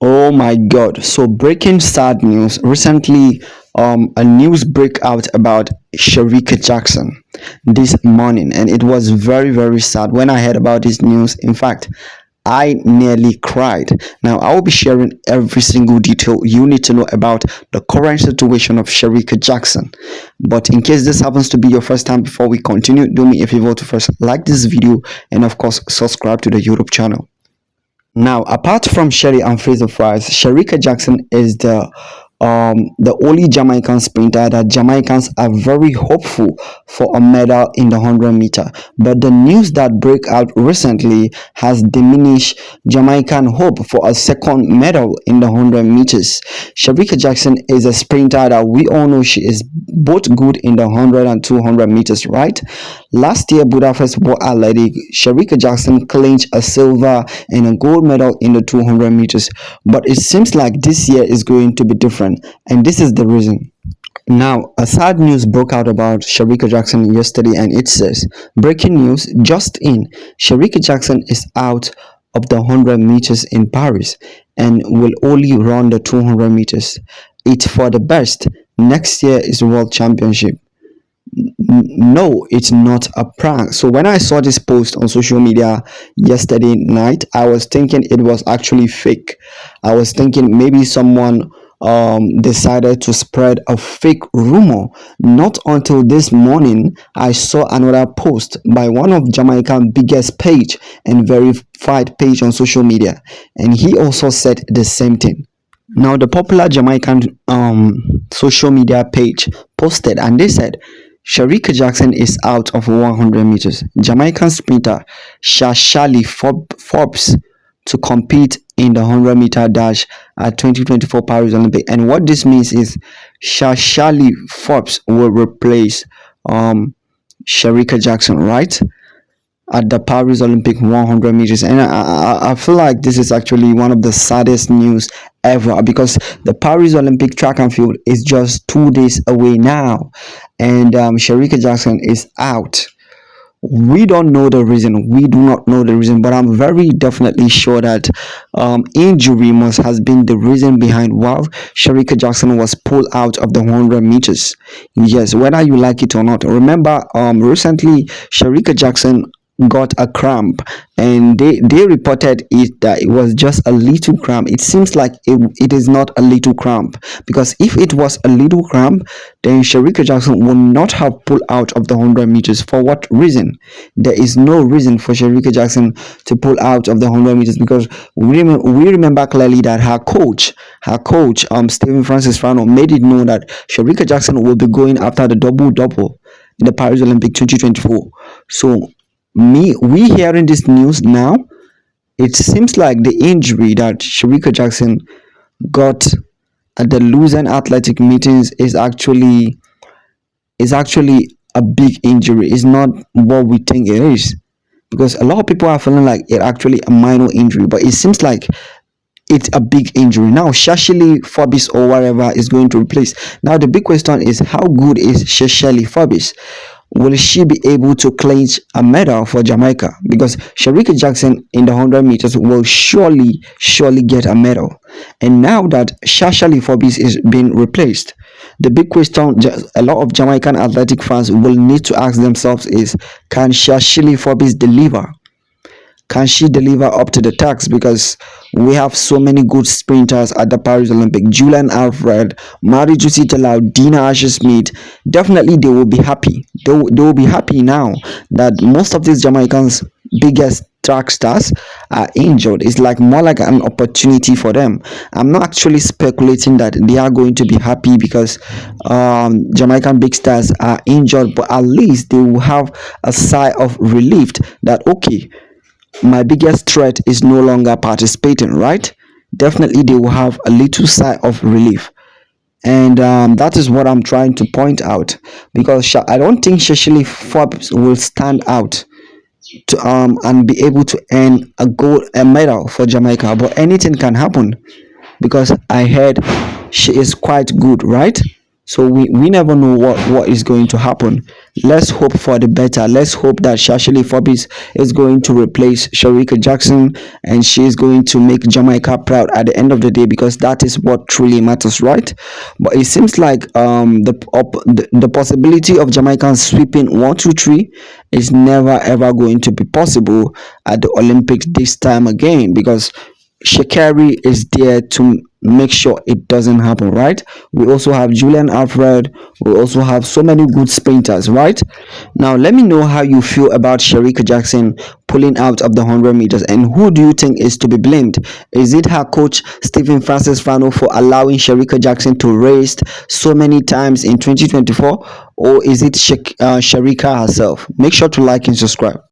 Oh my God. So breaking sad news. Recently, a news break out about Shericka Jackson this morning, and it was very, very sad when I heard about this news. In fact, I nearly cried. Now, I will be sharing every single detail you need to know about the current situation of Shericka Jackson. But in case this happens to be your first time, before we continue, do me a favor to first like this video and, of course, subscribe to the YouTube channel. Now, apart from Shelly and Fraser Pryce, Shericka Jackson is the only Jamaican sprinter that Jamaicans are very hopeful for a medal in the 100 meter. But the news that broke out recently has diminished Jamaican hope for a second medal in the 100 meters. Shericka Jackson is a sprinter that we all know she is both good in the 100 and 200 meters, right? Last year, Budapest World Athletic, Shericka Jackson clinched a silver and a gold medal in the 200 meters. But it seems like this year is going to be different, and this is the reason. Now, a sad news broke out about Shericka Jackson yesterday, and it says, breaking news just in, Shericka Jackson is out of the 100 meters in Paris and will only run the 200 meters. It's for the best. Next year is World Championship. No, it's not a prank. So when I saw this post on social media yesterday night, I was thinking it was actually fake. I was thinking maybe someone decided to spread a fake rumor. Not until this morning I saw another post by one of Jamaican biggest page and verified page on social media, and he also said the same thing. Now, the popular Jamaican social media page posted, and they said Shericka Jackson is out of 100 meters. Jamaican sprinter Shelly Forbes to compete in the 100-meter dash at 2024 Paris Olympic. And what this means is Shelly Forbes will replace Shericka Jackson, right? At the Paris Olympic 100 meters. And I feel like this is actually one of the saddest news ever, because the Paris Olympic track and field is just 2 days away now, and Shericka Jackson is out. We don't know the reason. We do not know the reason, but I'm very definitely sure that injury must has been the reason behind why Shericka Jackson was pulled out of the 100 meters. Yes, whether you like it or not. Remember, recently Shericka Jackson got a cramp, and they reported it that it was just a little cramp. It seems like it is not a little cramp, because if it was a little cramp, then Shericka Jackson would not have pulled out of the 100 meters. For what reason? There is no reason for Shericka Jackson to pull out of the 100 meters, because we remember clearly that her coach Stephen Francis Fano made it known that Shericka Jackson will be going after the double in the Paris Olympic 2024. So we hearing this news now, it seems like the injury that Shericka Jackson got at the Lausanne athletic meetings is actually a big injury. It's not what we think it is, because a lot of people are feeling like it actually a minor injury, but it seems like it's a big injury. Now, Shelly Forbes or whatever is going to replace. Now, the big question is, how good is Shelly Forbes? Will she be able to clinch a medal for Jamaica? Because Shericka Jackson in the 100 meters will surely get a medal. And now that Shelly Forbes is being replaced, the big question a lot of Jamaican athletic fans will need to ask themselves is, can Shelly Forbes deliver? Can she deliver up to the task? Because we have so many good sprinters at the Paris Olympic. Julian Alfred, Mary Juicy Talau, Dina Asher Smith. Definitely they will be happy. They will be happy now that most of these Jamaicans' biggest track stars are injured. It's like more like an opportunity for them. I'm not actually speculating that they are going to be happy because Jamaican big stars are injured, but at least they will have a sigh of relief that, okay, my biggest threat is no longer participating, right? Definitely they will have a little sigh of relief, and that is what I'm trying to point out, because I don't think Shelly Forbes will stand out to and be able to earn a medal for Jamaica, but anything can happen, because I heard she is quite good, right? So we never know what is going to happen. Let's hope for the better. Let's hope that Shashali Forbes is going to replace Shericka Jackson, and she is going to make Jamaica proud at the end of the day, because that is what truly matters, right? But it seems like the possibility of Jamaicans sweeping 1, 2, 3 is never ever going to be possible at the Olympics this time again, because Shakari is there to make sure it doesn't happen, right? We also have Julian Alfred. We also have so many good sprinters, right? Now, let me know how you feel about Shericka Jackson pulling out of the 100 meters, and who do you think is to be blamed? Is it her coach, Stephen Francis Fano, for allowing Shericka Jackson to race so many times in 2024, or is it Shericka herself? Make sure to like and subscribe.